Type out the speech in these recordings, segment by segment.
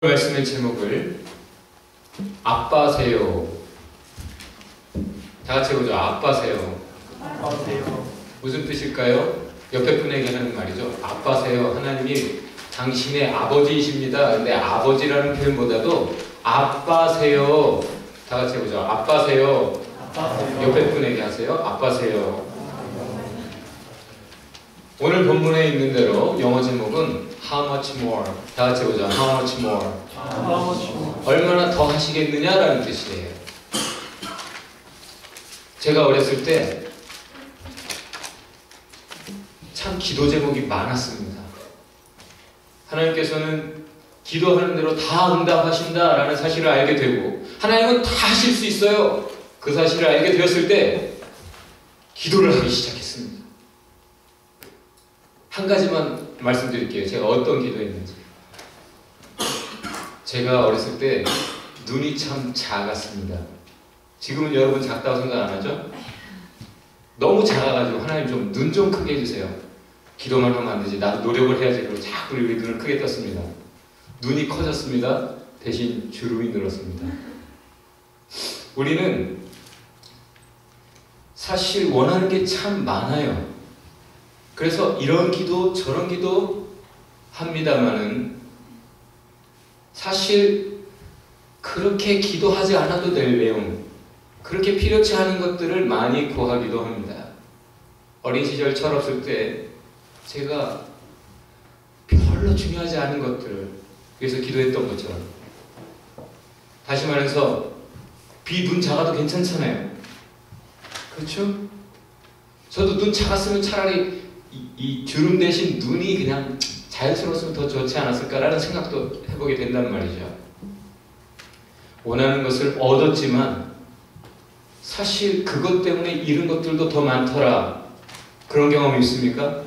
말씀의 제목을 아빠세요. 다 같이 해보죠. 아빠세요. 아빠세요. 무슨 뜻일까요? 옆에 분에게 하는 말이죠. 아빠세요. 하나님이 당신의 아버지이십니다. 근데 아버지라는 표현보다도 아빠세요. 다 같이 해보죠. 아빠세요. 아빠세요. 옆에 분에게 하세요. 아빠세요. 오늘 본문에 있는 대로 영어 제목은 How much more? 다 같이 해보죠. How much more? 얼마나 더 하시겠느냐라는 뜻이에요. 제가 어렸을 때 참 기도 제목이 많았습니다. 하나님께서는 기도하는 대로 다 응답하신다라는 사실을 알게 되고 하나님은 다 하실 수 있어요. 그 사실을 알게 되었을 때 기도를 하기 시작했습니다. 한 가지만 말씀드릴게요. 제가 어떤 기도했는지. 제가 어렸을 때 눈이 참 작았습니다. 지금은 여러분 작다고 생각 안 하죠? 너무 작아가지고 하나님 좀 눈 좀 크게 해주세요. 기도만 하면 안 되지. 나도 노력을 해야지. 그리고 자꾸 우리 눈을 크게 떴습니다. 눈이 커졌습니다. 대신 주름이 늘었습니다. 우리는 사실 원하는 게 참 많아요. 그래서 이런 기도 저런 기도 합니다마는 사실 그렇게 기도하지 않아도 될 내용, 그렇게 필요치 않은 것들을 많이 구하기도 합니다. 어린 시절 철없을 때 제가 별로 중요하지 않은 것들을 위해서 기도했던 것처럼, 다시 말해서 비 눈 작아도 괜찮잖아요. 그렇죠? 저도 눈 작았으면 차라리 이 주름 대신 눈이 그냥 자연스러웠으면 더 좋지 않았을까라는 생각도 해보게 된단 말이죠. 원하는 것을 얻었지만 사실 그것 때문에 잃은 것들도 더 많더라. 그런 경험이 있습니까?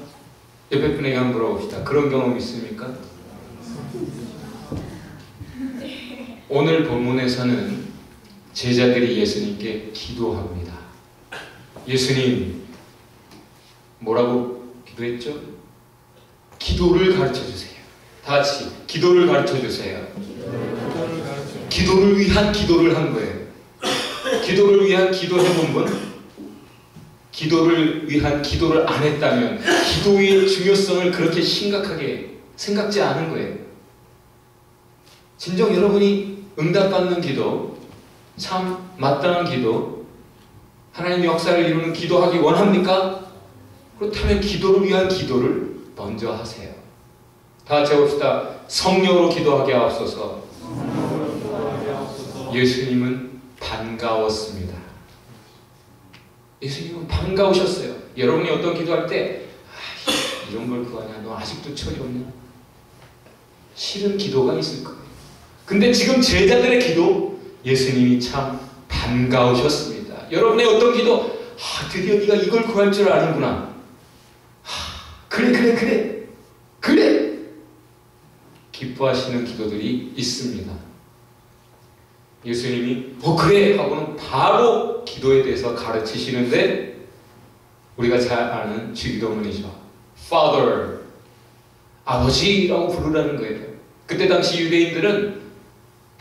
옆에 분에게 한번 물어봅시다. 그런 경험이 있습니까? 오늘 본문에서는 제자들이 예수님께 기도합니다. 예수님, 뭐라고 기도했죠? 기도를 가르쳐주세요. 다 같이 기도를 가르쳐주세요. 기도를 위한 기도를 한 거예요. 기도를 위한 기도 해본 분? 기도를 위한 기도를 안 했다면 기도의 중요성을 그렇게 심각하게 생각지 않은 거예요. 진정 여러분이 응답받는 기도, 참 마땅한 기도, 하나님의 역사를 이루는 기도하기 원합니까? 그렇다면 기도를 위한 기도를 먼저 하세요. 다 같이 해봅시다. 성령으로 기도하게 하옵소서. 예수님은 반가웠습니다. 예수님은 반가우셨어요. 여러분이 어떤 기도할 때 이런 걸 구하냐? 너 아직도 철이 없냐? 싫은 기도가 있을 거예요. 근데 지금 제자들의 기도, 예수님이 참 반가우셨습니다. 여러분의 어떤 기도, 드디어 네가 이걸 구할 줄 아는구나. 그래 기뻐하시는 기도들이 있습니다. 예수님이 그래 하고는 바로 기도에 대해서 가르치시는데 우리가 잘 아는 주기도문이죠. Father, 아버지라고 부르라는 거예요. 그때 당시 유대인들은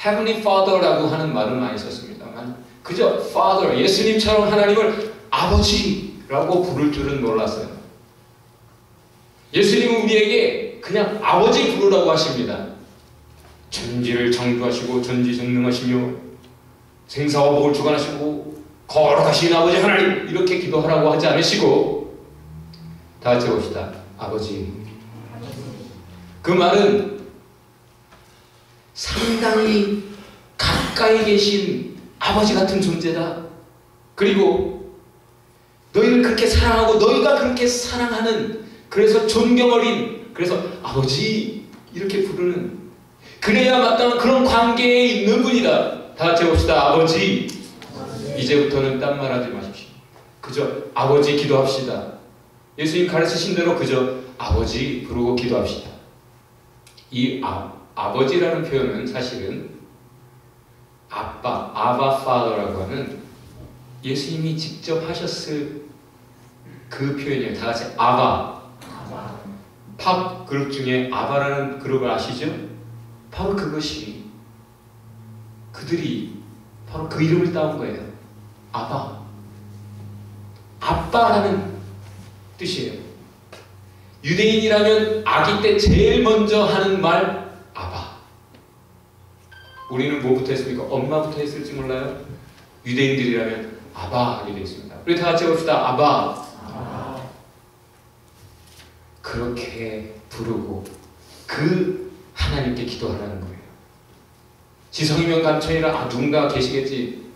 Heavenly Father라고 하는 말을 많이 썼습니다만 그저 Father, 예수님처럼 하나님을 아버지라고 부를 줄은 몰랐어요. 예수님은 우리에게 그냥 아버지 부르라고 하십니다. 천지를 창조하시고 전지전능하시며 생사와 복을 주관하시고 거룩하신 아버지 하나님, 이렇게 기도하라고 하지 않으시고 다 같이 봅시다. 아버지. 그 말은 상당히 가까이 계신 아버지 같은 존재다. 그리고 너희를 그렇게 사랑하고 너희가 그렇게 사랑하는, 그래서 존경 어린, 그래서 아버지 이렇게 부르는, 그래야 마땅한 그런 관계에 있는 분이다. 다 같이 봅시다. 아버지. 이제부터는 딴 말 하지 마십시오. 그저 아버지 기도합시다. 예수님 가르치신 대로 그저 아버지 부르고 기도합시다. 이 아버지라는 표현은 사실은 아바 파더라고 하는 예수님이 직접 하셨을 그 표현이에요. 다 같이 아바. 팝 그룹 중에 아바라는 그룹을 아시죠? 바로 그것이 그들이 바로 그 이름을 따온 거예요. 아바. 아빠라는 뜻이에요. 유대인이라면 아기 때 제일 먼저 하는 말 아바. 우리는 뭐부터 했습니까? 엄마부터 했을지 몰라요. 유대인들이라면 아바 하게 되어 있습니다. 우리 다 같이 봅시다. 아바. 그렇게 부르고 그 하나님께 기도하라는 거예요. 지성이면 감천이라 누군가 계시겠지.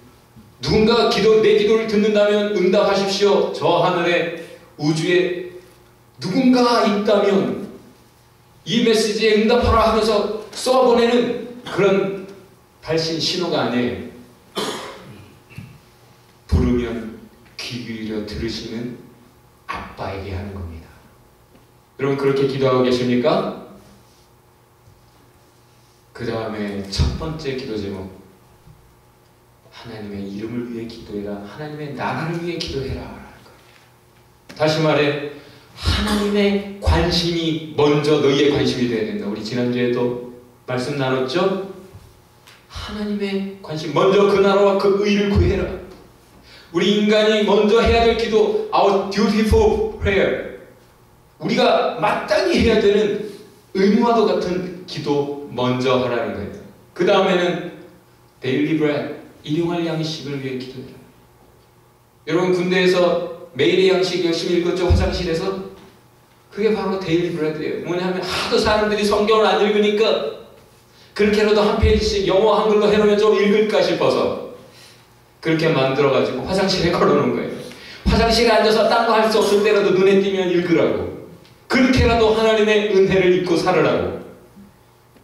누군가 내 기도를 듣는다면 응답하십시오. 저 하늘에 우주에 누군가 있다면 이 메시지에 응답하라 하면서 쏘아보내는 그런 발신 신호가 아니에요. 부르면 귀 기울여 들으시는 아빠에게 하는 겁니다. 여러분 그렇게 기도하고 계십니까? 그 다음에 첫 번째 기도 제목, 하나님의 이름을 위해 기도해라. 하나님의 나라를 위해 기도해라. 다시 말해 하나님의 관심이 먼저 너희의 관심이 되어야 된다. 우리 지난주에도 말씀 나눴죠? 하나님의 관심, 먼저 그 나라와 그 의를 구해라. 우리 인간이 먼저 해야 될 기도, our dutiful prayer, 우리가 마땅히 해야 되는 의무와도 같은 기도 먼저 하라는 거예요. 그 다음에는 daily bread, 일용할 양식을 위해 기도해라. 여러분 군대에서 매일의 양식 열심히 읽었죠? 화장실에서? 그게 바로 데일리 브레드예요. 뭐냐면 하도 사람들이 성경을 안 읽으니까 그렇게라도 한 페이지씩 영어 한글로 해놓으면 좀 읽을까 싶어서 그렇게 만들어가지고 화장실에 걸어놓은 거예요. 화장실에 앉아서 딴 거 할 수 없을 때라도 눈에 띄면 읽으라고. 그렇게라도 하나님의 은혜를 잊고 살으라고.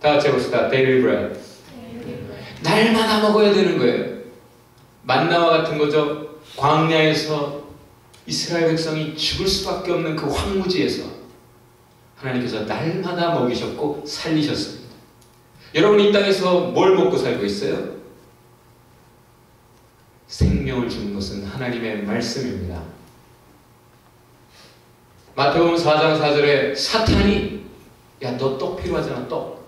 다 같이 해봅시다. 데일리 브레드. 날마다 먹어야 되는 거예요. 만나와 같은 거죠. 광야에서 이스라엘 백성이 죽을 수밖에 없는 그 황무지에서 하나님께서 날마다 먹이셨고 살리셨습니다. 여러분 이 땅에서 뭘 먹고 살고 있어요? 생명을 주는 것은 하나님의 말씀입니다. 마태복음 4장 4절에 사탄이 야 너 떡 필요하잖아. 떡.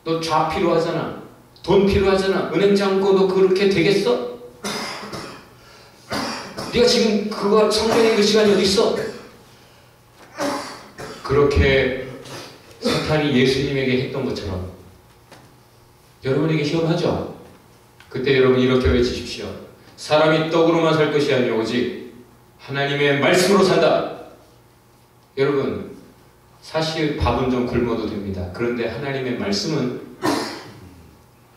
너 좌 필요하잖아. 돈 필요하잖아. 은행 잠고 너 그렇게 되겠어? 네가 지금 그거 성경에 읽을 시간이 어디 있어? 그렇게 사탄이 예수님에게 했던 것처럼 여러분에게 시험하죠? 그때 여러분 이렇게 외치십시오. 사람이 떡으로만 살 것이 아니오 오직 하나님의 말씀으로 산다. 여러분 사실 밥은 좀 굶어도 됩니다. 그런데 하나님의 말씀은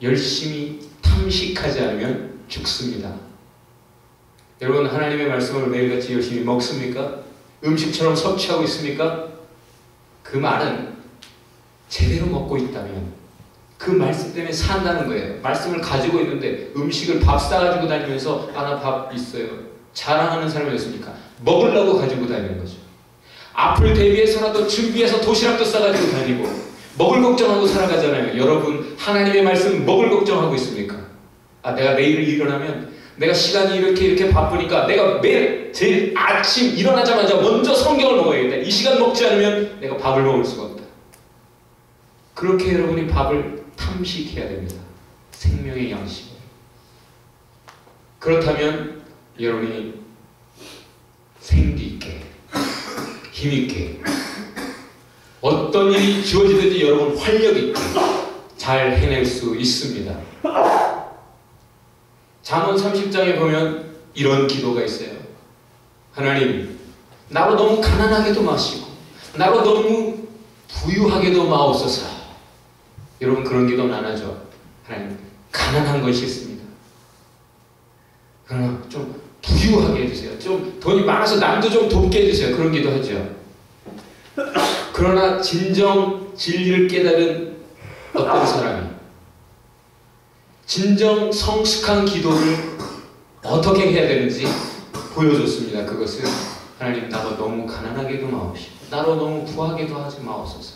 열심히 탐식하지 않으면 죽습니다. 여러분 하나님의 말씀을 매일같이 열심히 먹습니까? 음식처럼 섭취하고 있습니까? 그 말은 제대로 먹고 있다면 그 말씀 때문에 산다는 거예요. 말씀을 가지고 있는데 음식을 밥 싸가지고 다니면서 아 나 밥 있어요 자랑하는 사람이었습니까? 먹으려고 가지고 다니는 거죠. 앞을 대비해서라도 준비해서 도시락도 싸가지고 다니고 먹을 걱정하고 살아가잖아요. 여러분 하나님의 말씀 먹을 걱정하고 있습니까? 아 내가 내일 일어나면 내가 시간이 이렇게 바쁘니까 내가 매일 제일 아침 일어나자마자 먼저 성경을 먹어야겠다. 이 시간 먹지 않으면 내가 밥을 먹을 수가 없다. 그렇게 여러분이 밥을 탐식해야 됩니다. 생명의 양식을. 그렇다면 여러분이 생기 있게 힘있게 어떤 일이 주어지든지 여러분 활력 있게 잘 해낼 수 있습니다. 잠언 30장에 보면 이런 기도가 있어요. 하나님 나로 너무 가난하게도 마시고 나로 너무 부유하게도 마옵소서. 여러분 그런 기도는 안 하죠. 하나님 가난한 건 싫습니다. 그러나 좀 부유하게 해주세요. 좀 돈이 많아서 남도 좀 돕게 해주세요. 그런 기도 하죠. 그러나 진정 진리를 깨달은 어떤 사람이 진정 성숙한 기도를 어떻게 해야 되는지 보여줬습니다. 그것은 하나님 나로 너무 가난하게도 마옵시고 나로 너무 부하게도 하지 마옵소서.